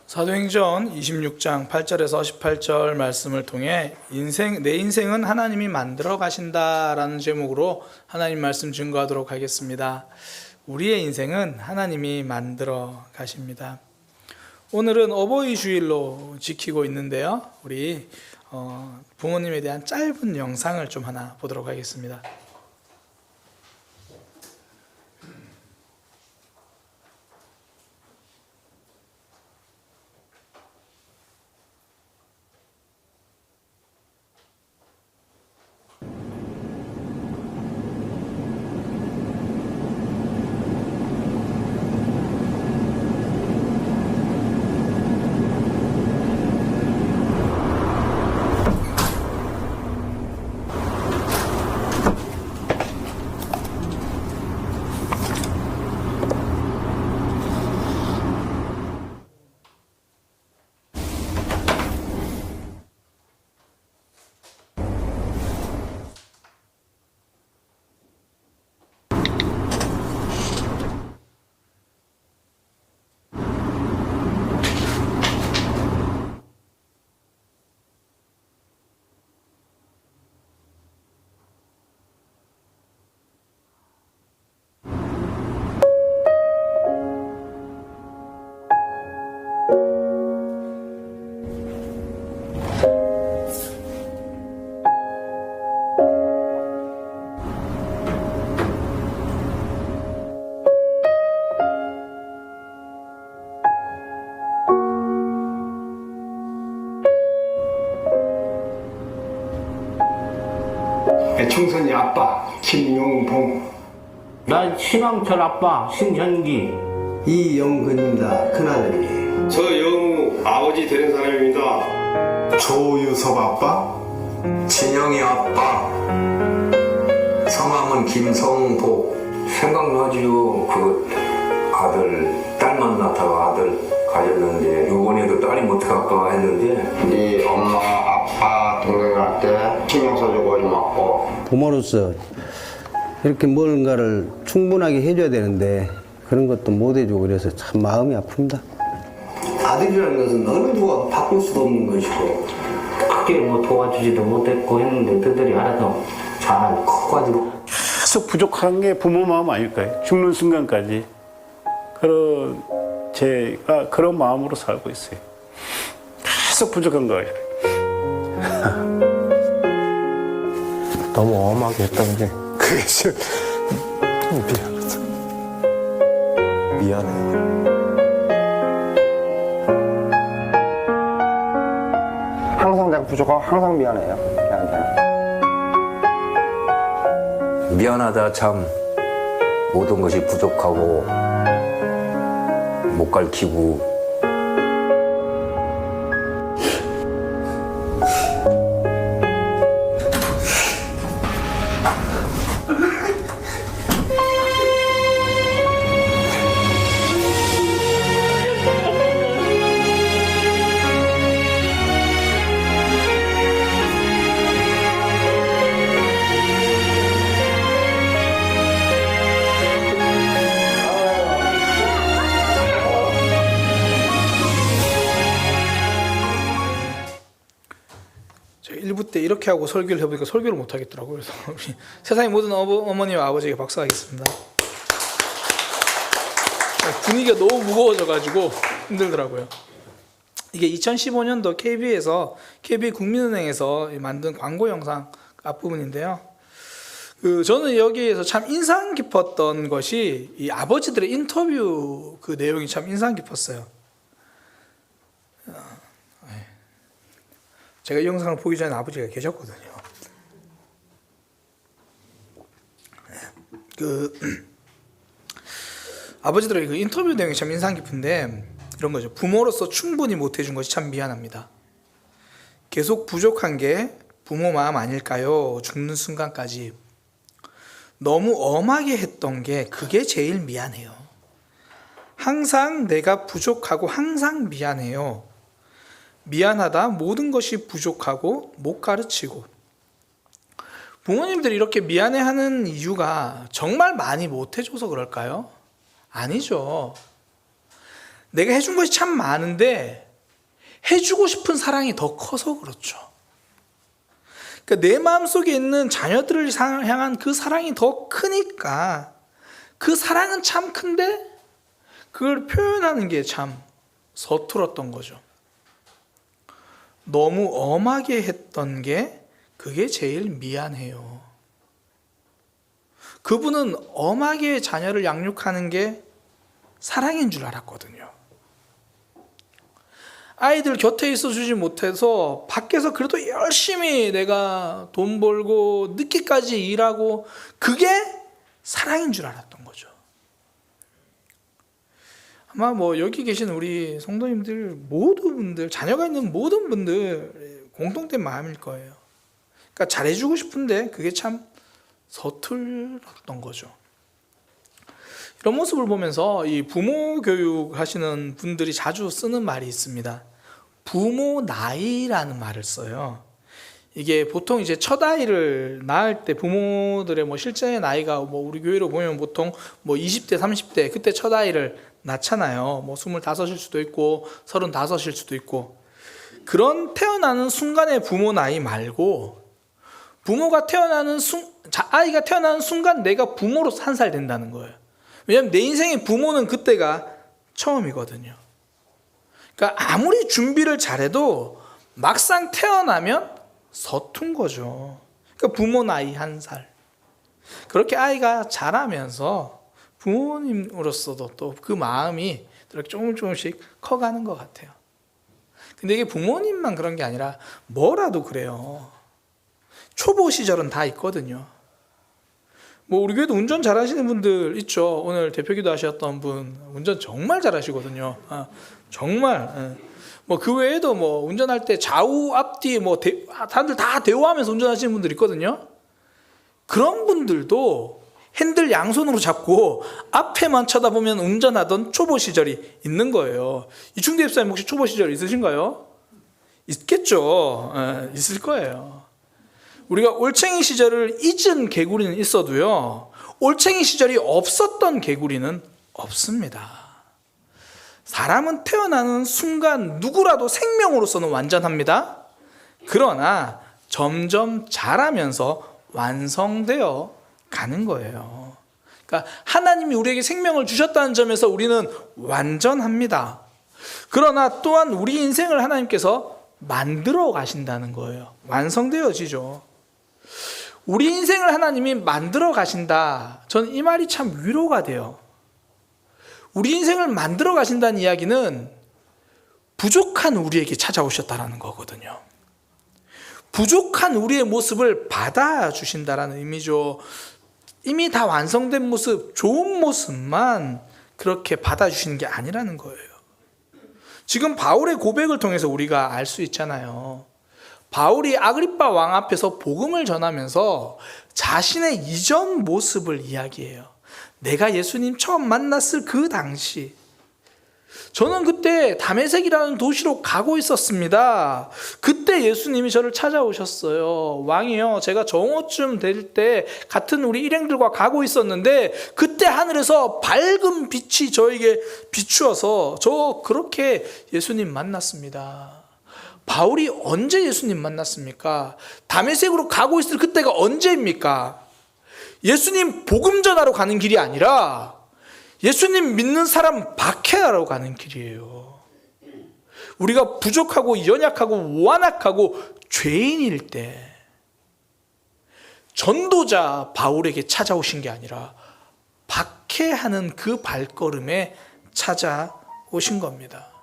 사도행전 26장 8절에서 18절 말씀을 통해 내 인생은 하나님이 만들어 가신다라는 제목으로 하나님 말씀 증거하도록 하겠습니다. 우리의 인생은 하나님이 만들어 가십니다. 오늘은 어버이 주일로 지키고 있는데요. 우리 부모님에 대한 짧은 영상을 좀 하나 보도록 하겠습니다. 청선이 아빠 김용봉, 난 신왕철 아빠 신현기. 이영근입니다. 큰아들이. 저 영우 아버지 되는 사람입니다. 조유섭 아빠, 진영이 아빠. 성함은 김성복. 생각나지요. 그 아들, 딸만 낳다가 아들 가졌는데 요번에도 딸이 못할까 했는데 네 엄마 아빠 동생한테 신경 써주고 고맙고 부모로서 이렇게 뭔가를 충분하게 해줘야 되는데 그런 것도 못 해주고 그래서 참 마음이 아픕니다. 아들이라는 것은 어느 누가 바꿀 수도 없는 것이고 크게 뭐 도와주지도 못했고 했는데 그들이 알아서 잘 커가지고. 계속 부족한 게 부모 마음 아닐까요? 죽는 순간까지 그런 제가 그런 마음으로 살고 있어요. 계속 부족한 거예요. 너무 엄하게 했던 게 그게 좀 미안해요. 항상 내가 부족하고 항상 미안해요. 걔한테는. 미안하다 참. 모든 것이 부족하고 못 가르치고 제가 1부 때 이렇게 하고 설교를 해보니까 설교를 못 하겠더라고요. 그래서 우리 세상의 모든 어머니와 아버지에게 박수하겠습니다. 분위기가 너무 무거워져가지고 힘들더라고요. 이게 2015년도 KB 국민은행에서 만든 광고 영상 앞부분인데요. 저는 여기에서 참 인상 깊었던 것이 이 아버지들의 인터뷰 그 내용이 참 인상 깊었어요. 제가 이 영상을 보기 전에 아버지가 계셨거든요. 아버지들의 그 인터뷰 내용이 참 인상 깊은데 이런 거죠. 부모로서 충분히 못 해준 것이 참 미안합니다. 계속 부족한 게 부모 마음 아닐까요? 죽는 순간까지. 너무 엄하게 했던 게 그게 제일 미안해요. 항상 내가 부족하고 항상 미안해요. 미안하다, 모든 것이 부족하고 못 가르치고. 부모님들이 이렇게 미안해하는 이유가 정말 많이 못해줘서 그럴까요? 아니죠. 내가 해준 것이 참 많은데 해주고 싶은 사랑이 더 커서 그렇죠. 그러니까 내 마음속에 있는 자녀들을 향한 그 사랑이 더 크니까 그 사랑은 참 큰데 그걸 표현하는 게 참 서툴었던 거죠. 너무 엄하게 했던 게 그게 제일 미안해요. 그분은 엄하게 자녀를 양육하는 게 사랑인 줄 알았거든요. 아이들 곁에 있어주지 못해서 밖에서 그래도 열심히 내가 돈 벌고 늦게까지 일하고 그게 사랑인 줄 알았던 거죠. 아마 뭐 여기 계신 우리 성도님들 모든 분들, 자녀가 있는 모든 분들 공통된 마음일 거예요. 그러니까 잘해주고 싶은데 그게 참 서툴었던 거죠. 이런 모습을 보면서 이 부모 교육 하시는 분들이 자주 쓰는 말이 있습니다. 부모 나이라는 말을 써요. 이게 보통 이제 첫 아이를 낳을 때 부모들의 뭐 실제 나이가 뭐 우리 교회로 보면 보통 뭐 20대, 30대 그때 첫 아이를 낳잖아요. 뭐 25일 수도 있고 35일 수도 있고. 그런 태어나는 순간의 부모 나이 말고 부모가 태어나는 아이가 태어나는 순간 내가 부모로 1살 된다는 거예요. 왜냐하면 내 인생의 부모는 그때가 처음이거든요. 그러니까 아무리 준비를 잘해도 막상 태어나면 서툰 거죠. 그러니까 부모 나이 1살. 그렇게 아이가 자라면서 부모님으로서도 또 그 마음이 이렇게 조금씩 커가는 것 같아요. 근데 이게 부모님만 그런 게 아니라 뭐라도 그래요. 초보 시절은 다 있거든요. 뭐 우리 교회도 운전 잘하시는 분들 있죠. 오늘 대표기도 하셨던 분 운전 정말 잘하시거든요. 정말. 뭐 그 외에도 뭐 운전할 때 좌우 앞뒤 뭐 사람들 다 대화하면서 운전하시는 분들 있거든요. 그런 분들도 핸들 양손으로 잡고 앞에만 쳐다보면 운전하던 초보 시절이 있는 거예요. 이충대 집사님 혹시 초보 시절 있으신가요? 있겠죠. 있을 거예요. 우리가 올챙이 시절을 잊은 개구리는 있어도요, 올챙이 시절이 없었던 개구리는 없습니다. 사람은 태어나는 순간 누구라도 생명으로서는 완전합니다. 그러나 점점 자라면서 완성되어 가는 거예요. 그러니까 하나님이 우리에게 생명을 주셨다는 점에서 우리는 완전합니다. 그러나 또한 우리 인생을 하나님께서 만들어 가신다는 거예요. 완성되어지죠. 우리 인생을 하나님이 만들어 가신다. 저는 이 말이 참 위로가 돼요. 우리 인생을 만들어 가신다는 이야기는 부족한 우리에게 찾아오셨다라는 거거든요. 부족한 우리의 모습을 받아주신다라는 의미죠. 이미 다 완성된 모습, 좋은 모습만 그렇게 받아주시는 게 아니라는 거예요. 지금 바울의 고백을 통해서 우리가 알 수 있잖아요. 바울이 아그리빠 왕 앞에서 복음을 전하면서 자신의 이전 모습을 이야기해요. 내가 예수님 처음 만났을 그 당시, 저는 그때 다메섹이라는 도시로 가고 있었습니다. 그때 예수님이 저를 찾아오셨어요. 왕이요, 제가 정오쯤 될 때 같은 우리 일행들과 가고 있었는데 그때 하늘에서 밝은 빛이 저에게 비추어서 저 그렇게 예수님 만났습니다. 바울이 언제 예수님 만났습니까? 다메섹으로 가고 있을 그때가 언제입니까? 예수님 복음 전하러 가는 길이 아니라 예수님 믿는 사람 박해하러 가는 길이에요. 우리가 부족하고 연약하고 완악하고 죄인일 때 전도자 바울에게 찾아오신 게 아니라 박해하는 그 발걸음에 찾아오신 겁니다.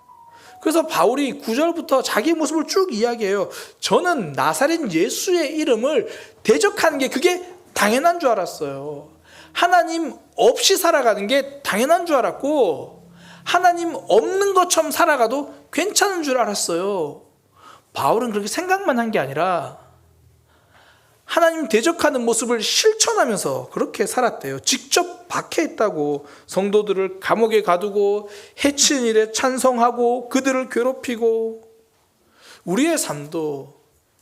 그래서 바울이 9절부터 자기 모습을 쭉 이야기해요. 저는 나사렛 예수의 이름을 대적하는 게 그게 당연한 줄 알았어요. 하나님 없이 살아가는 게 당연한 줄 알았고 하나님 없는 것처럼 살아가도 괜찮은 줄 알았어요. 바울은 그렇게 생각만 한 게 아니라 하나님 대적하는 모습을 실천하면서 그렇게 살았대요. 직접 박해했다고. 성도들을 감옥에 가두고 해치는 일에 찬성하고 그들을 괴롭히고. 우리의 삶도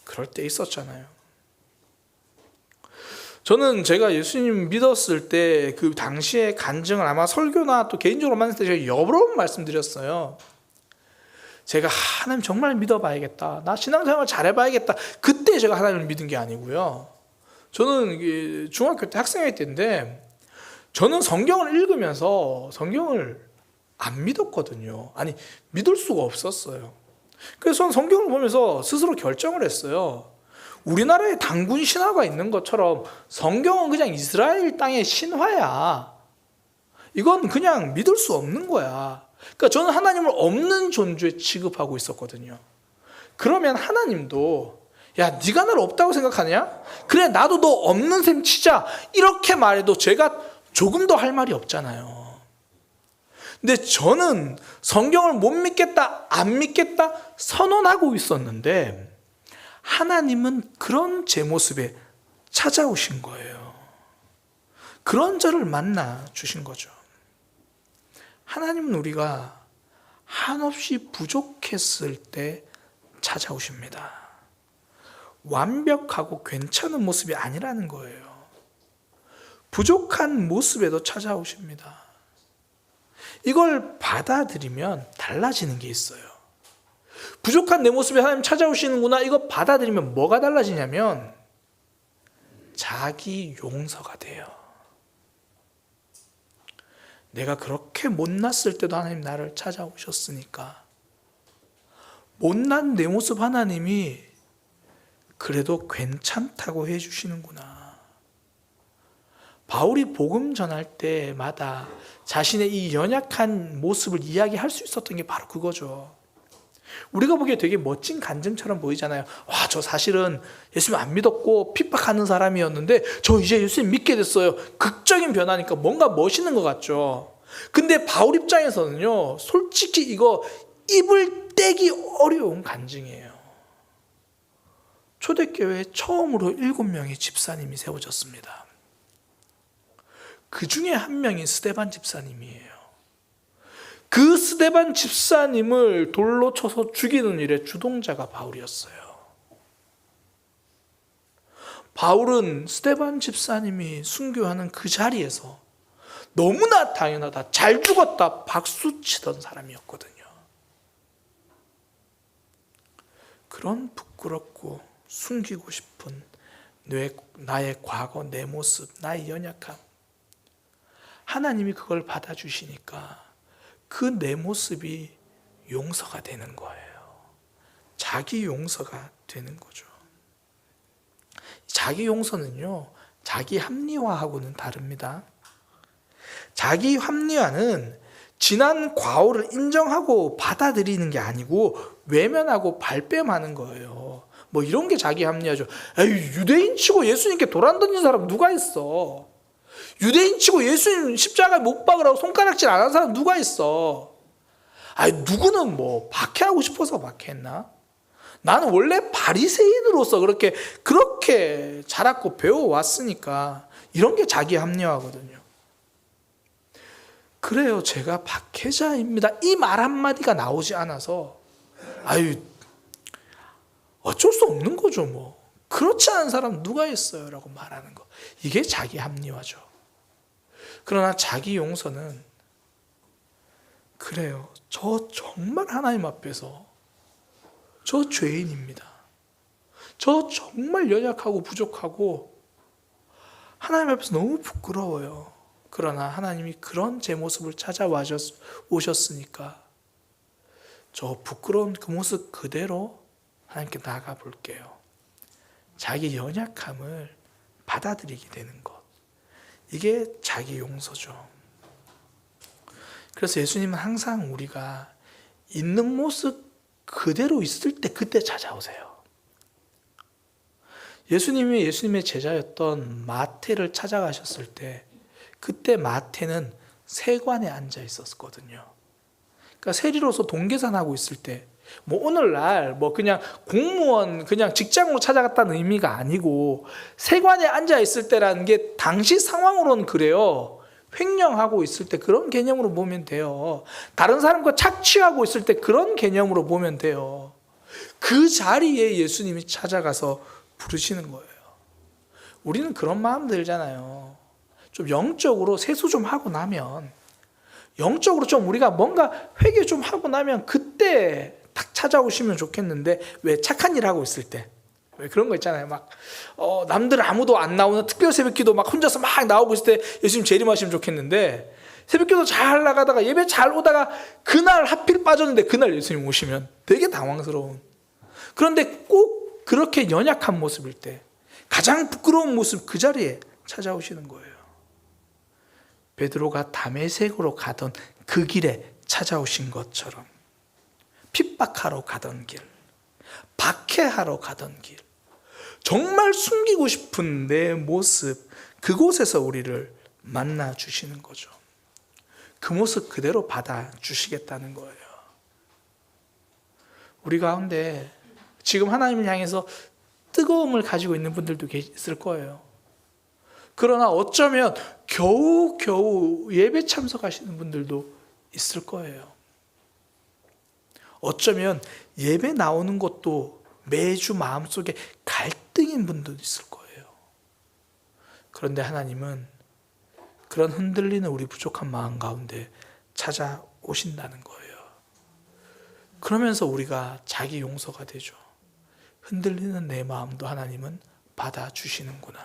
그럴 때 있었잖아요. 저는 제가 예수님 믿었을 때 그 당시의 간증을 아마 설교나 또 개인적으로 만났을 때 제가 여러 번 말씀드렸어요. 제가 하나님 정말 믿어봐야겠다. 나 신앙생활 잘해봐야겠다. 그때 제가 하나님을 믿은 게 아니고요. 저는 이게 중학교 때 학생회 때인데 저는 성경을 읽으면서 성경을 안 믿었거든요. 아니, 믿을 수가 없었어요. 그래서 저는 성경을 보면서 스스로 결정을 했어요. 우리나라에 단군 신화가 있는 것처럼 성경은 그냥 이스라엘 땅의 신화야. 이건 그냥 믿을 수 없는 거야. 그러니까 저는 하나님을 없는 존재에 취급하고 있었거든요. 그러면 하나님도 야, 네가 나를 없다고 생각하냐? 그래, 나도 너 없는 셈 치자. 이렇게 말해도 제가 조금 더 할 말이 없잖아요. 근데 저는 성경을 못 믿겠다, 안 믿겠다 선언하고 있었는데 하나님은 그런 제 모습에 찾아오신 거예요. 그런 저를 만나 주신 거죠. 하나님은 우리가 한없이 부족했을 때 찾아오십니다. 완벽하고 괜찮은 모습이 아니라는 거예요. 부족한 모습에도 찾아오십니다. 이걸 받아들이면 달라지는 게 있어요. 부족한 내 모습에 하나님 찾아오시는구나, 이거 받아들이면 뭐가 달라지냐면 자기 용서가 돼요. 내가 그렇게 못났을 때도 하나님 나를 찾아오셨으니까 못난 내 모습 하나님이 그래도 괜찮다고 해주시는구나. 바울이 복음 전할 때마다 자신의 이 연약한 모습을 이야기할 수 있었던 게 바로 그거죠. 우리가 보기에 되게 멋진 간증처럼 보이잖아요. 와, 저 사실은 예수님 안 믿었고 핍박하는 사람이었는데 저 이제 예수님 믿게 됐어요. 극적인 변화니까 뭔가 멋있는 것 같죠. 근데 바울 입장에서는요, 솔직히 이거 입을 떼기 어려운 간증이에요. 초대교회에 처음으로 7명의 집사님이 세워졌습니다. 그 중에 한 명이 스데반 집사님이에요. 그 스데반 집사님을 돌로 쳐서 죽이는 일의 주동자가 바울이었어요. 바울은 스데반 집사님이 순교하는 그 자리에서 너무나 당연하다, 잘 죽었다 박수치던 사람이었거든요. 그런 부끄럽고 숨기고 싶은 나의 과거, 내 모습, 나의 연약함, 하나님이 그걸 받아주시니까 그 내 모습이 용서가 되는 거예요. 자기 용서가 되는 거죠. 자기 용서는요, 자기 합리화하고는 다릅니다. 자기 합리화는 지난 과오를 인정하고 받아들이는 게 아니고 외면하고 발뺌하는 거예요. 뭐 이런 게 자기 합리화죠. 에이, 유대인 치고 예수님께 도란 던진 사람 누가 있어? 유대인 치고 예수님 십자가에 못 박으라고 손가락질 안 한 사람 누가 있어? 아니, 누구는 뭐 박해하고 싶어서 박해했나? 나는 원래 바리새인으로서 그렇게 자랐고 배워왔으니까 이런 게 자기 합리화거든요. 그래요, 제가 박해자입니다, 이 말 한마디가 나오지 않아서 아유, 어쩔 수 없는 거죠. 뭐 그렇지 않은 사람 누가 있어요? 라고 말하는 거, 이게 자기 합리화죠. 그러나 자기 용서는 그래요, 저 정말 하나님 앞에서 저 죄인입니다. 저 정말 연약하고 부족하고 하나님 앞에서 너무 부끄러워요. 그러나 하나님이 그런 제 모습을 찾아와 오셨으니까 저 부끄러운 그 모습 그대로 하나님께 나아가 볼게요. 자기 연약함을 받아들이게 되는 것, 이게 자기 용서죠. 그래서 예수님은 항상 우리가 있는 모습 그대로 있을 때 그때 찾아오세요. 예수님이 예수님의 제자였던 마태를 찾아가셨을 때 그때 마태는 세관에 앉아 있었거든요. 그러니까 세리로서 동계산하고 있을 때, 뭐 오늘날 뭐 그냥 공무원 그냥 직장으로 찾아갔다는 의미가 아니고 세관에 앉아 있을 때라는 게 당시 상황으로는 그래요. 횡령하고 있을 때 그런 개념으로 보면 돼요. 다른 사람과 착취하고 있을 때 그런 개념으로 보면 돼요. 그 자리에 예수님이 찾아가서 부르시는 거예요. 우리는 그런 마음 들잖아요. 좀 영적으로 세수 좀 하고 나면, 영적으로 좀 우리가 뭔가 회개 좀 하고 나면 그때 딱 찾아오시면 좋겠는데, 왜 착한 일 하고 있을 때, 왜 그런 거 있잖아요. 막 남들 아무도 안 나오는 특별 새벽기도 막 혼자서 막 나오고 있을 때 예수님 재림하시면 좋겠는데, 새벽기도 잘 나가다가 예배 잘 오다가 그날 하필 빠졌는데 그날 예수님 오시면 되게 당황스러운. 그런데 꼭 그렇게 연약한 모습일 때, 가장 부끄러운 모습 그 자리에 찾아오시는 거예요. 베드로가 다메섹으로 가던 그 길에 찾아오신 것처럼, 핍박하러 가던 길, 박해하러 가던 길, 정말 숨기고 싶은 내 모습, 그곳에서 우리를 만나 주시는 거죠. 그 모습 그대로 받아 주시겠다는 거예요. 우리 가운데 지금 하나님을 향해서 뜨거움을 가지고 있는 분들도 있을 거예요. 그러나 어쩌면 겨우 예배 참석하시는 분들도 있을 거예요. 어쩌면 예배 나오는 것도 매주 마음속에 갈등인 분도 있을 거예요. 그런데 하나님은 그런 흔들리는 우리 부족한 마음 가운데 찾아오신다는 거예요. 그러면서 우리가 자기 용서가 되죠. 흔들리는 내 마음도 하나님은 받아주시는구나.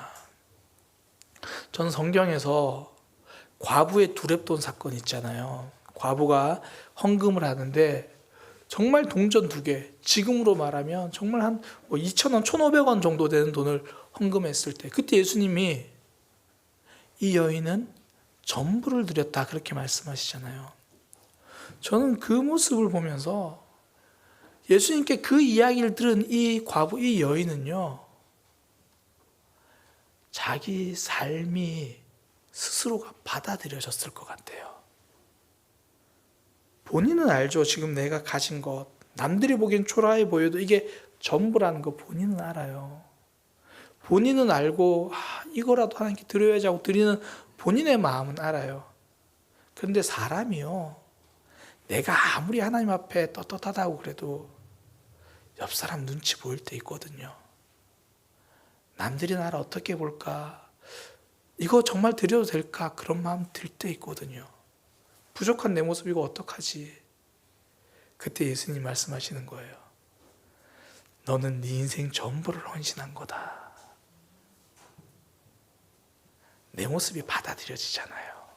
저는 성경에서 과부의 두렙돈 사건 있잖아요. 과부가 헌금을 하는데 정말 동전 2개, 지금으로 말하면 정말 한 2,000원, 1,500원 정도 되는 돈을 헌금했을 때, 그때 예수님이 이 여인은 전부를 드렸다 그렇게 말씀하시잖아요. 저는 그 모습을 보면서 예수님께 그 이야기를 들은 이 과부, 이 여인은요, 자기 삶이 스스로가 받아들여졌을 것 같아요. 본인은 알죠. 지금 내가 가진 것, 남들이 보기엔 초라해 보여도 이게 전부라는 거 본인은 알아요. 본인은 알고 이거라도 하나님께 드려야지 하고 드리는 본인의 마음은 알아요. 그런데 사람이요, 내가 아무리 하나님 앞에 떳떳하다고 그래도 옆 사람 눈치 보일 때 있거든요. 남들이 나를 어떻게 볼까? 이거 정말 드려도 될까? 그런 마음 들 때 있거든요. 부족한 내 모습 이거 어떡하지? 그때 예수님 말씀하시는 거예요. 너는 네 인생 전부를 헌신한 거다. 내 모습이 받아들여지잖아요.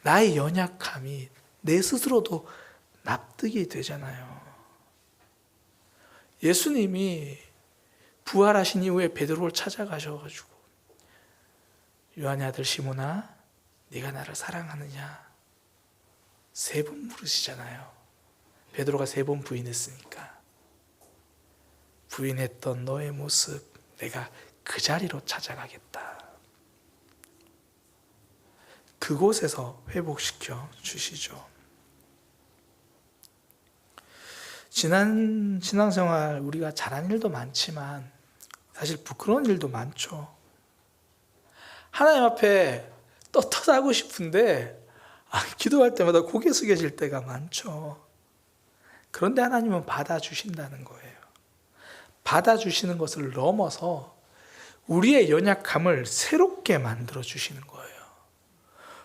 나의 연약함이 내 스스로도 납득이 되잖아요. 예수님이 부활하신 이후에 베드로를 찾아가셔가지고 요한의 아들 시몬아, 네가 나를 사랑하느냐? 3번 물으시잖아요. 베드로가 3번 부인했으니까. 부인했던 너의 모습 내가 그 자리로 찾아가겠다. 그곳에서 회복시켜 주시죠. 지난 신앙생활 우리가 잘한 일도 많지만 사실 부끄러운 일도 많죠. 하나님 앞에 떳떳하고 싶은데 기도할 때마다 고개 숙여질 때가 많죠. 그런데 하나님은 받아주신다는 거예요. 받아주시는 것을 넘어서 우리의 연약함을 새롭게 만들어 주시는 거예요.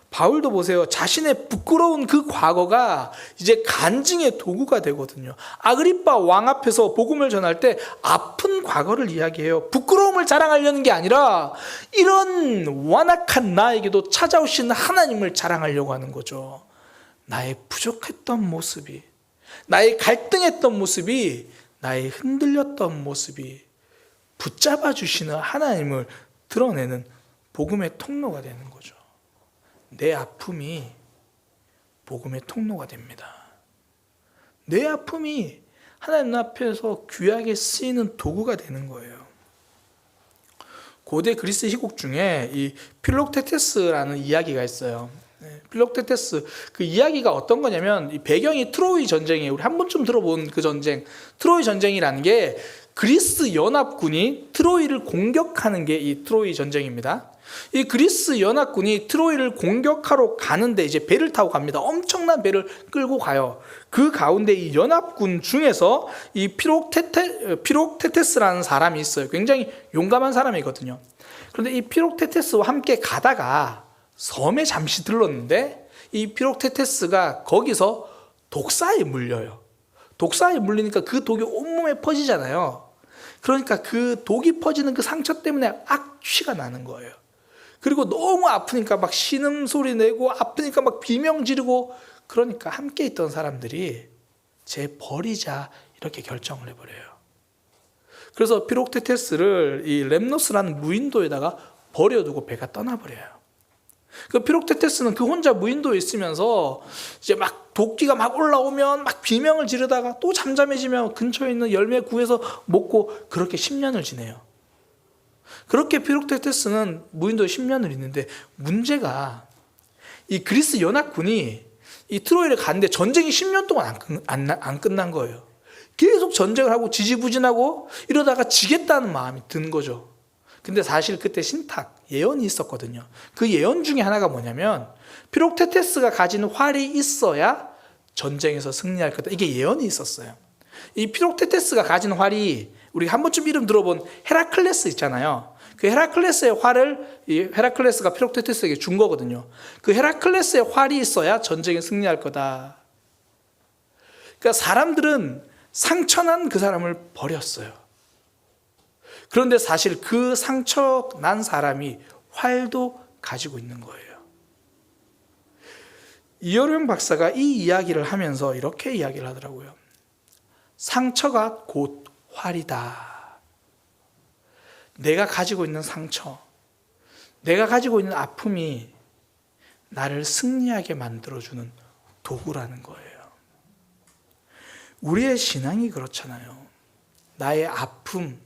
바울도 보세요. 자신의 부끄러운 그 과거가 이제 간증의 도구가 되거든요. 아그리빠 왕 앞에서 복음을 전할 때 아픈 과거를 이야기해요. 부끄러움을 자랑하려는 게 아니라 이런 완악한 나에게도 찾아오신 하나님을 자랑하려고 하는 거죠. 나의 부족했던 모습이, 나의 갈등했던 모습이, 나의 흔들렸던 모습이 붙잡아 주시는 하나님을 드러내는 복음의 통로가 되는 거죠. 내 아픔이 복음의 통로가 됩니다. 내 아픔이 하나님 앞에서 귀하게 쓰이는 도구가 되는 거예요. 고대 그리스 희곡 중에 이 필록테테스라는 이야기가 있어요. 필록테테스, 그 이야기가 어떤 거냐면 이 배경이 트로이 전쟁이에요. 우리 한 번쯤 들어본 그 전쟁, 트로이 전쟁이라는 게 그리스 연합군이 트로이를 공격하는 게 이 트로이 전쟁입니다. 이 그리스 연합군이 트로이를 공격하러 가는데 이제 배를 타고 갑니다. 엄청난 배를 끌고 가요. 그 가운데 이 연합군 중에서 이 피록테테스라는 사람이 있어요. 굉장히 용감한 사람이거든요. 그런데 이 피록테테스와 함께 가다가 섬에 잠시 들렀는데 이 피록테테스가 거기서 독사에 물려요. 독사에 물리니까 그 독이 온몸에 퍼지잖아요. 그러니까 그 독이 퍼지는 그 상처 때문에 악취가 나는 거예요. 그리고 너무 아프니까 막 신음소리 내고 아프니까 막 비명 지르고, 그러니까 함께 있던 사람들이 쟤 버리자 이렇게 결정을 해버려요. 그래서 피록테테스를 이 렘노스라는 무인도에다가 버려두고 배가 떠나버려요. 그 피록테테스는 그 혼자 무인도에 있으면서 이제 막 도끼가 막 올라오면 막 비명을 지르다가 또 잠잠해지면 근처에 있는 열매 구해서 먹고, 그렇게 10년을 지내요. 그렇게 피록테테스는 무인도에 10년을 있는데, 문제가 이 그리스 연합군이 이 트로이를 갔는데 전쟁이 10년 동안 안 끝난 거예요. 계속 전쟁을 하고 지지부진하고 이러다가 지겠다는 마음이 든 거죠. 근데 사실 그때 신탁, 예언이 있었거든요. 그 예언 중에 하나가 뭐냐면 피록테테스가 가진 활이 있어야 전쟁에서 승리할 거다. 이게 예언이 있었어요. 이 피록테테스가 가진 활이, 우리 한 번쯤 이름 들어본 헤라클레스 있잖아요. 그 헤라클레스의 활을 이 헤라클레스가 피록테테스에게 준 거거든요. 그 헤라클레스의 활이 있어야 전쟁에 승리할 거다. 그러니까 사람들은 상처난 그 사람을 버렸어요. 그런데 사실 그 상처 난 사람이 활도 가지고 있는 거예요. 이어령 박사가 이 이야기를 하면서 이렇게 이야기를 하더라고요. 상처가 곧 활이다. 내가 가지고 있는 상처, 내가 가지고 있는 아픔이 나를 승리하게 만들어주는 도구라는 거예요. 우리의 신앙이 그렇잖아요. 나의 아픔,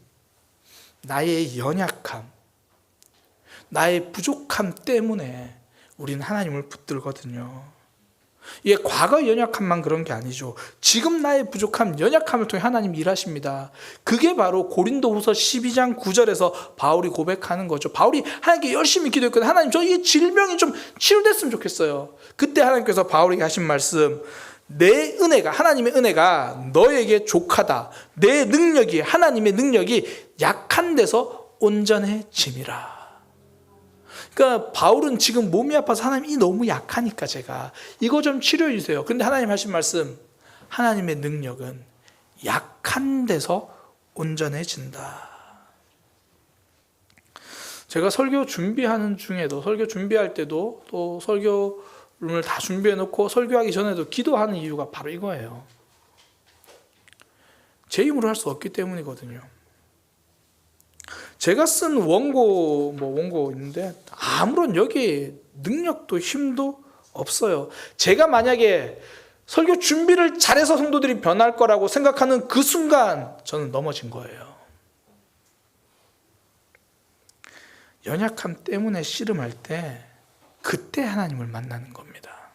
나의 연약함, 나의 부족함 때문에 우리는 하나님을 붙들거든요. 이게 과거 연약함만 그런 게 아니죠. 지금 나의 부족함, 연약함을 통해 하나님이 일하십니다. 그게 바로 고린도후서 12장 9절에서 바울이 고백하는 거죠. 바울이 하나님께 열심히 기도했거든요. 하나님, 저 이 질병이 좀 치료됐으면 좋겠어요. 그때 하나님께서 바울에게 하신 말씀, 내 은혜가, 하나님의 은혜가 너에게 족하다. 내 능력이, 하나님의 능력이 약한 데서 온전해짐이라. 그러니까 바울은 지금 몸이 아파서 하나님, 이 너무 약하니까 제가 이거 좀 치료해 주세요. 근데 하나님 하신 말씀, 하나님의 능력은 약한 데서 온전해진다. 제가 설교 준비하는 중에도, 설교 준비할 때도, 또 설교를 다 준비해 놓고 설교하기 전에도 기도하는 이유가 바로 이거예요. 제 힘으로 할 수 없기 때문이거든요. 제가 쓴 원고 있는데 아무런 여기 능력도 힘도 없어요. 제가 만약에 설교 준비를 잘해서 성도들이 변할 거라고 생각하는 그 순간 저는 넘어진 거예요. 연약함 때문에 씨름할 때 그때 하나님을 만나는 겁니다.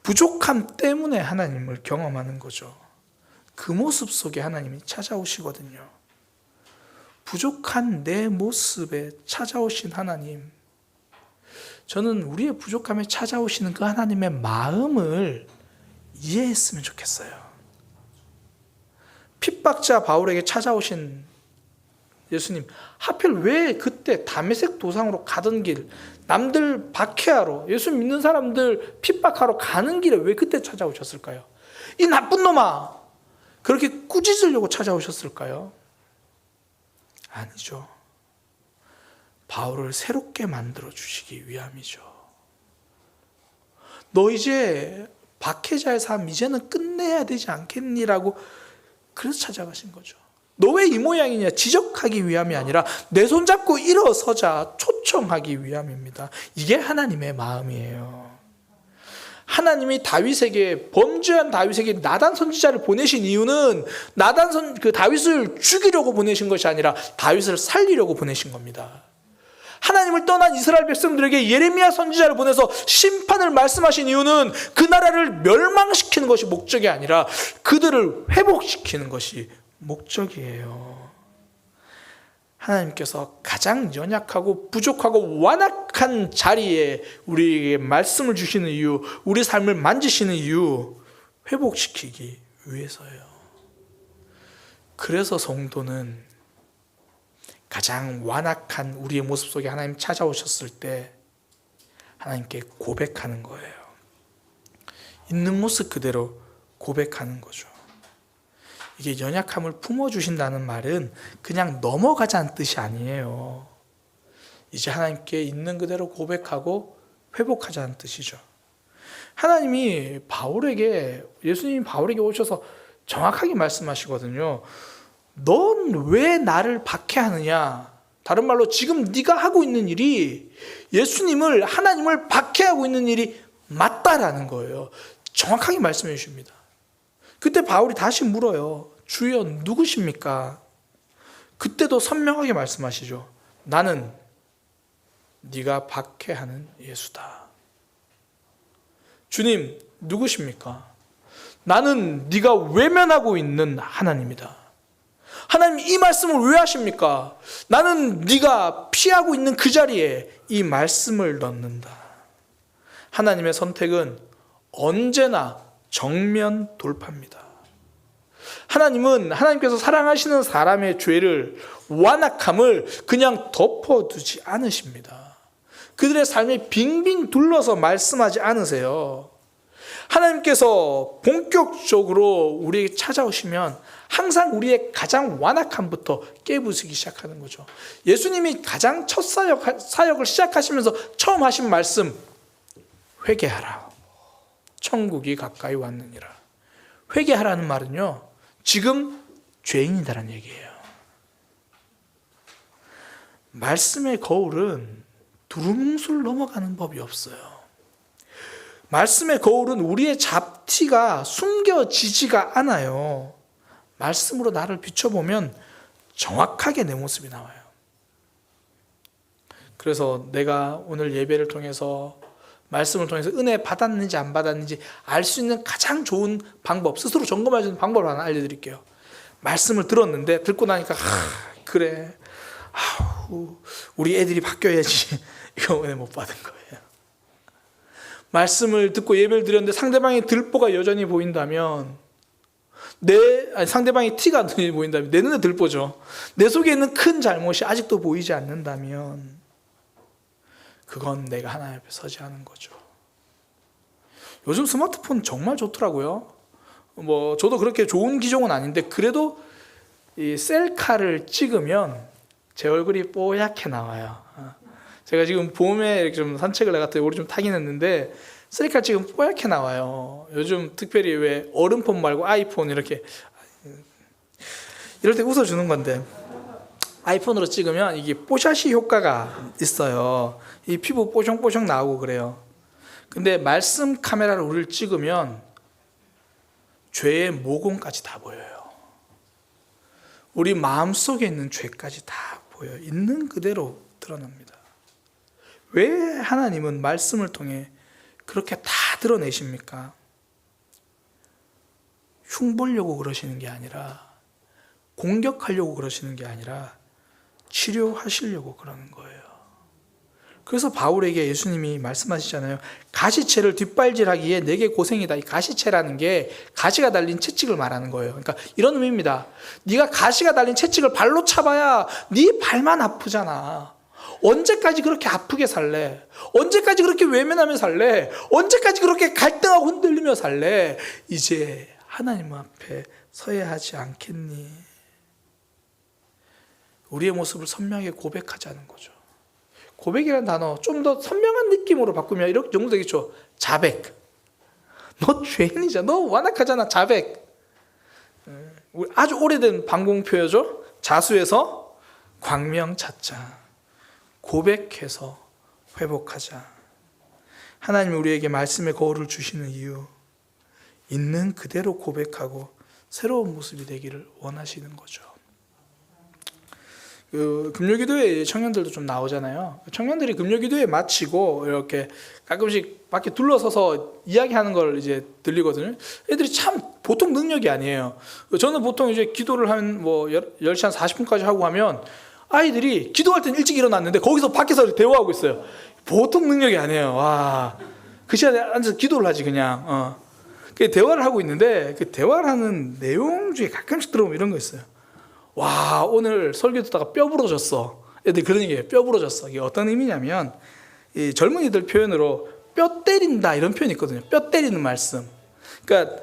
부족함 때문에 하나님을 경험하는 거죠. 그 모습 속에 하나님이 찾아오시거든요. 부족한 내 모습에 찾아오신 하나님, 저는 우리의 부족함에 찾아오시는 그 하나님의 마음을 이해했으면 좋겠어요. 핍박자 바울에게 찾아오신 예수님, 하필 왜 그때 다메섹 도상으로 가던 길, 남들 박해하러, 예수 믿는 사람들 핍박하러 가는 길에 왜 그때 찾아오셨을까요? 이 나쁜 놈아! 그렇게 꾸짖으려고 찾아오셨을까요? 아니죠. 바울을 새롭게 만들어 주시기 위함이죠. 너 이제 박해자의 삶 이제는 끝내야 되지 않겠니라고 그래서 찾아가신 거죠. 너 왜 이 모양이냐 지적하기 위함이 아니라 내 손 잡고 일어서자 초청하기 위함입니다. 이게 하나님의 마음이에요. 하나님이 다윗에게, 범죄한 다윗에게 나단 선지자를 보내신 이유는 다윗을 죽이려고 보내신 것이 아니라 다윗을 살리려고 보내신 겁니다. 하나님을 떠난 이스라엘 백성들에게 예레미야 선지자를 보내서 심판을 말씀하신 이유는 그 나라를 멸망시키는 것이 목적이 아니라 그들을 회복시키는 것이 목적이에요. 하나님께서 가장 연약하고 부족하고 완악한 자리에 우리에게 말씀을 주시는 이유, 우리 삶을 만지시는 이유, 회복시키기 위해서예요. 그래서 성도는 가장 완악한 우리의 모습 속에 하나님 찾아오셨을 때 하나님께 고백하는 거예요. 있는 모습 그대로 고백하는 거죠. 이게 연약함을 품어주신다는 말은 그냥 넘어가자는 뜻이 아니에요. 이제 하나님께 있는 그대로 고백하고 회복하자는 뜻이죠. 하나님이 예수님이 바울에게 오셔서 정확하게 말씀하시거든요. 넌 왜 나를 박해하느냐? 다른 말로 지금 네가 하고 있는 일이 하나님을 박해하고 있는 일이 맞다라는 거예요. 정확하게 말씀해 주십니다. 그때 바울이 다시 물어요. 주여 누구십니까? 그때도 선명하게 말씀하시죠. 나는 네가 박해하는 예수다. 주님 누구십니까? 나는 네가 외면하고 있는 하나님이다. 하나님 이 말씀을 왜 하십니까? 나는 네가 피하고 있는 그 자리에 이 말씀을 넣는다. 하나님의 선택은 언제나 정면 돌파입니다. 하나님께서 사랑하시는 사람의 죄를, 완악함을 그냥 덮어두지 않으십니다. 그들의 삶에 빙빙 둘러서 말씀하지 않으세요. 하나님께서 본격적으로 우리에게 찾아오시면 항상 우리의 가장 완악함부터 깨부수기 시작하는 거죠. 예수님이 가장 첫 사역을 시작하시면서 처음 하신 말씀, 회개하라. 천국이 가까이 왔느니라. 회개하라는 말은요, 지금 죄인이다라는 얘기예요. 말씀의 거울은 두루뭉술 넘어가는 법이 없어요. 말씀의 거울은 우리의 잡티가 숨겨지지가 않아요. 말씀으로 나를 비춰보면 정확하게 내 모습이 나와요. 그래서 내가 오늘 예배를 통해서, 말씀을 통해서 은혜 받았는지 안 받았는지 알 수 있는 가장 좋은 방법, 스스로 점검할 수 있는 방법을 하나 알려드릴게요. 말씀을 들었는데 듣고 나니까 그래, 우리 애들이 바뀌어야지. 이거 은혜 못 받은 거예요. 말씀을 듣고 예배를 드렸는데 상대방의 들보가 여전히 보인다면, 상대방의 티가 보인다면, 내 눈에 들보죠. 내 속에 있는 큰 잘못이 아직도 보이지 않는다면 그건 내가 하나님 앞에 서지 않은 거죠. 요즘 스마트폰 정말 좋더라고요. 저도 그렇게 좋은 기종은 아닌데 그래도 이 셀카를 찍으면 제 얼굴이 뽀얗게 나와요. 제가 지금 봄에 이렇게 좀 산책을 나갔더니 오늘 좀 타긴 했는데 셀카 찍으면 뽀얗게 나와요. 요즘 특별히 왜 얼음폰 말고 아이폰 이렇게 이럴 때 웃어주는 건데, 아이폰으로 찍으면 이게 뽀샤시 효과가 있어요. 이 피부 뽀송뽀송 나오고 그래요. 근데 말씀 카메라로 우리를 찍으면 죄의 모공까지 다 보여요. 우리 마음속에 있는 죄까지 다 보여요. 있는 그대로 드러납니다. 왜 하나님은 말씀을 통해 그렇게 다 드러내십니까? 흉보려고 그러시는 게 아니라, 공격하려고 그러시는 게 아니라 치료하시려고 그러는 거예요. 그래서 바울에게 예수님이 말씀하시잖아요. 가시채를 뒷발질하기에 내게 고생이다. 이 가시채라는 게 가시가 달린 채찍을 말하는 거예요. 그러니까 이런 의미입니다. 네가 가시가 달린 채찍을 발로 차봐야 네 발만 아프잖아. 언제까지 그렇게 아프게 살래? 언제까지 그렇게 외면하며 살래? 언제까지 그렇게 갈등하고 흔들리며 살래? 이제 하나님 앞에 서야 하지 않겠니? 우리의 모습을 선명하게 고백하자는 거죠. 고백이라는 단어 좀 더 선명한 느낌으로 바꾸면 이렇게 정도 되겠죠. 자백. 너 죄인이잖아. 너 완악하잖아. 자백. 아주 오래된 방공표죠. 자수해서 광명 찾자. 고백해서 회복하자. 하나님이 우리에게 말씀의 거울을 주시는 이유, 있는 그대로 고백하고 새로운 모습이 되기를 원하시는 거죠. 금요기도회 청년들도 좀 나오잖아요. 청년들이 금요기도회 마치고 이렇게 가끔씩 밖에 둘러서서 이야기하는 걸 이제 들리거든요. 애들이 참 보통 능력이 아니에요. 저는 보통 이제 기도를 한 10시 한 40분까지 하고 하면 아이들이 기도할 때는 일찍 일어났는데 거기서 밖에서 대화하고 있어요. 보통 능력이 아니에요. 와, 그 시간에 앉아서 기도를 하지 그냥. 그 대화를 하고 있는데 그 대화를 하는 내용 중에 가끔씩 들어보면 이런 거 있어요. 와, 오늘 설교 듣다가 뼈 부러졌어. 애들 그런 얘기예요. 뼈 부러졌어. 이게 어떤 의미냐면 이 젊은이들 표현으로 뼈 때린다 이런 표현이 있거든요. 뼈 때리는 말씀. 그러니까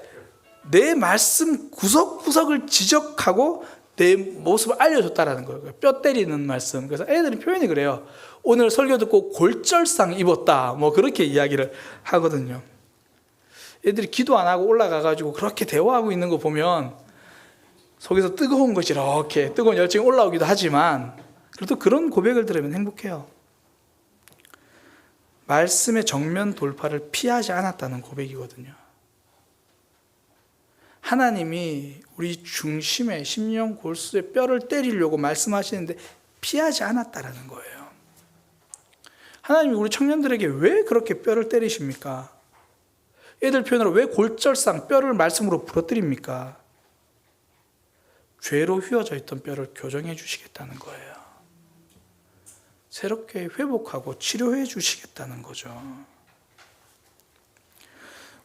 내 말씀 구석구석을 지적하고 내 모습을 알려줬다라는 거예요. 뼈 때리는 말씀. 그래서 애들이 표현이 그래요. 오늘 설교 듣고 골절상 입었다. 뭐 그렇게 이야기를 하거든요. 애들이 기도 안 하고 올라가가지고 그렇게 대화하고 있는 거 보면 속에서 뜨거운 것이 이렇게 뜨거운 열정이 올라오기도 하지만 그래도 그런 고백을 들으면 행복해요. 말씀의 정면 돌파를 피하지 않았다는 고백이거든요. 하나님이 우리 중심에 심령 골수에 뼈를 때리려고 말씀하시는데 피하지 않았다라는 거예요. 하나님이 우리 청년들에게 왜 그렇게 뼈를 때리십니까? 애들 표현으로 왜 골절상 뼈를 말씀으로 부러뜨립니까? 죄로 휘어져 있던 뼈를 교정해 주시겠다는 거예요. 새롭게 회복하고 치료해 주시겠다는 거죠.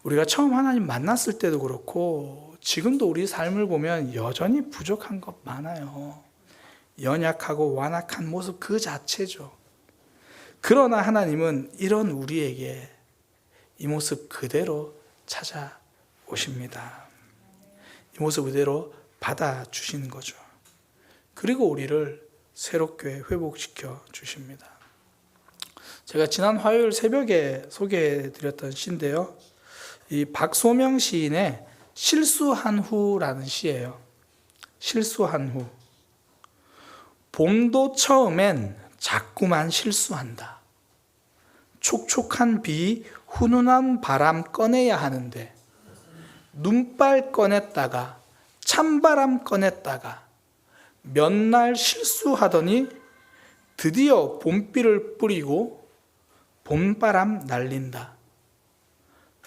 우리가 처음 하나님 만났을 때도 그렇고 지금도 우리 삶을 보면 여전히 부족한 것 많아요. 연약하고 완악한 모습 그 자체죠. 그러나 하나님은 이런 우리에게 이 모습 그대로 찾아오십니다. 이 모습 그대로 받아주시는 거죠. 그리고 우리를 새롭게 회복시켜 주십니다. 제가 지난 화요일 새벽에 소개해드렸던 시인데요. 이 박소명 시인의 실수한 후라는 시예요. 실수한 후. 봄도 처음엔 자꾸만 실수한다. 촉촉한 비, 훈훈한 바람 꺼내야 하는데 눈발 꺼냈다가 찬바람 꺼냈다가 몇 날 실수하더니 드디어 봄비를 뿌리고 봄바람 날린다.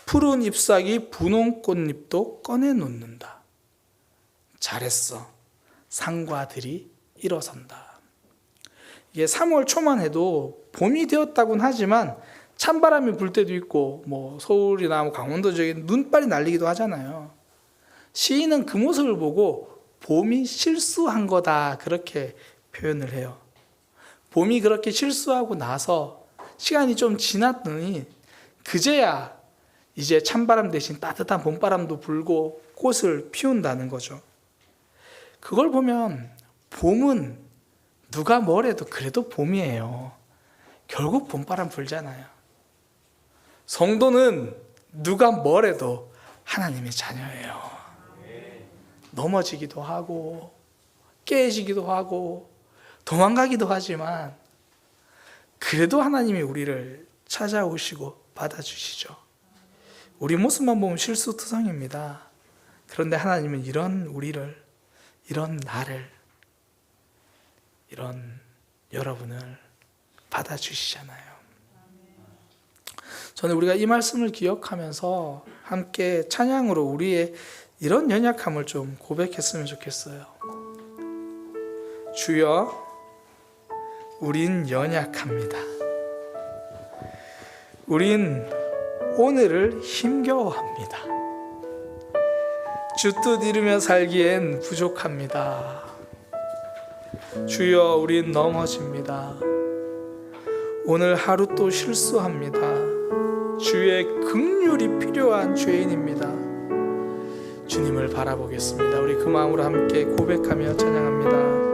푸른 잎사귀 분홍 꽃잎도 꺼내놓는다. 잘했어. 상과 들이 일어선다. 이게 3월 초만 해도 봄이 되었다고는 하지만 찬바람이 불 때도 있고 뭐 서울이나 뭐 강원도 지역에 눈발이 날리기도 하잖아요. 시인은 그 모습을 보고 봄이 실수한 거다 그렇게 표현을 해요. 봄이 그렇게 실수하고 나서 시간이 좀 지났더니 그제야 이제 찬바람 대신 따뜻한 봄바람도 불고 꽃을 피운다는 거죠. 그걸 보면 봄은 누가 뭐래도 그래도 봄이에요. 결국 봄바람 불잖아요. 성도는 누가 뭐래도 하나님의 자녀예요. 넘어지기도 하고 깨지기도 하고 도망가기도 하지만 그래도 하나님이 우리를 찾아오시고 받아주시죠. 우리 모습만 보면 실수투성입니다. 그런데 하나님은 이런 우리를, 이런 나를, 이런 여러분을 받아주시잖아요. 저는 우리가 이 말씀을 기억하면서 함께 찬양으로 우리의 이런 연약함을 좀 고백했으면 좋겠어요. 주여, 우린 연약합니다. 우린 오늘을 힘겨워합니다. 주 뜻 이루며 살기엔 부족합니다. 주여, 우린 넘어집니다. 오늘 하루 또 실수합니다. 주의 긍휼이 필요한 죄인입니다. 주님을 바라보겠습니다. 우리 그 마음으로 함께 고백하며 찬양합니다.